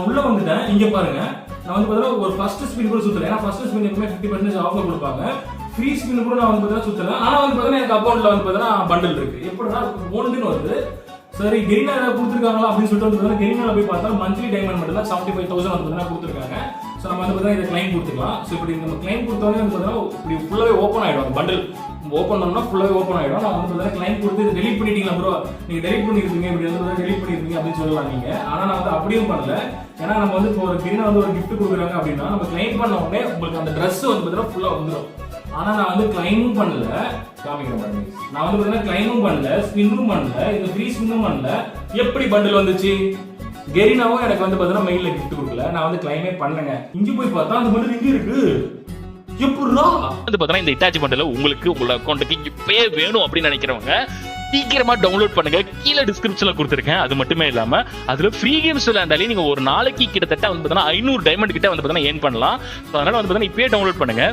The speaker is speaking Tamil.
உள்ள வந்துட்டேன். இங்க பாருங்க, நான் வந்து பார்த்தா ஒரு ஃபர்ஸ்ட் ஸ்பின் கூட சுத்தல. ஏன்னா ஃபர்ஸ்ட் ஸ்பின் எப்பவுமே 50% ஆஃப்ல கொடுப்பாங்க. ஃப்ரீ ஸ்பின் கூட நான் வந்து பார்த்தா சுத்தல. ஆனா வந்து பார்த்தா எனக்கு அக்கௌண்ட்ல வந்து பார்த்தா பண்டில் இருக்கு. எப்படின்னா 1 வருது. சரி கெரினா ஏதாவது கொடுத்துருக்காங்களா அப்படின்னு சொல்லிட்டு வந்து கெரினால போய் பார்த்தா மந்த்லி டைமண்ட் மட்டும் தான் 75,000 வந்து பார்த்தா கொடுத்துருக்காங்க. ஸோ நம்ம வந்து பார்த்தா இதை கிளைம் கொடுத்துக்கலாம். ஸோ இப்படி நம்ம கிளைம் கொடுத்தோடனே வந்து பார்த்தா இப்படி ஃபுல்லாகவே ஓப்பன் ஆகிடும். பண்டில் ஓப்பன் பண்ணோம்னா ஃபுல்லாகவே ஓப்பன் ஆகிடும். நான் வந்து பார்த்தா கிளைம் கொடுத்து இதை டெலிட் பண்ணிட்டீங்களா ப்ரோ, நீங்கள் டெலிட் பண்ணிருக்கீங்க, இப்படி வந்து டெலிட் பண்ணிருக்கீங்க அப்படின்னு சொல்லலாம் நீங்க. ஆனால் நான் வந்து அப்படியும் பண்ணல. ஏன்னா நம்ம வந்து இப்போ ஒரு கெரினா வந்து ஒரு கிஃப்ட் கொடுக்குறாங்க அப்படின்னா நம்ம கிளைம் பண்ண உடனே உங்களுக்கு அந்த ட்ரெஸ் வந்து பார்த்தா ஃபுல்லாக வந்துடும். ஆனா நான் வந்து கிளைமும் பண்ணல, காமிக்கிறேன். நான் வந்து பார்த்தீங்கன்னா கிளைமும் பண்ணல, ஸ்பின்னும் பண்ணல, இது ஃப்ரீ ஸ்பின்னும் பண்ணல. எப்படி பண்டில் வந்துச்சு? கெரினாவும் எனக்கு வந்து பார்த்தீங்கன்னா மெயில்ல கிஃப்ட் கொடுக்கல. நான் வந்து கிளைமே பண்ணேங்க. இங்க போய் பார்த்தா அந்த பண்டில் இங்க இருக்கு. எப்படிடா வந்து பார்த்தீங்கன்னா இந்த இட்டாச்சி பண்டில் உங்களுக்கு உங்களோட அக்கௌண்ட்டுக்கு இப்பயே வேணும் அப்படின்னு நினைக்கிறவங்க சீக்கிரமா டவுன்லோட் பண்ணுங்க. கீழே டிஸ்கிரிப்ஷன்ல கொடுத்துருக்கேன். அது மட்டுமே இல்லாம அதுல ஃப்ரீ கேம்ஸ் விளையாண்டாலே நீங்க ஒரு நாளைக்கு கிட்டத்தட்ட வந்து பார்த்தீங்கன்னா 500 டைமண்ட் கிட்ட வந்து பார்த்தீங்கன்னா ஏர்ன் பண்ணலாம். அதனால வந்து பார்த்தீங்கன்னா இப்பயே டவுன்லோட் பண்ணுங்க.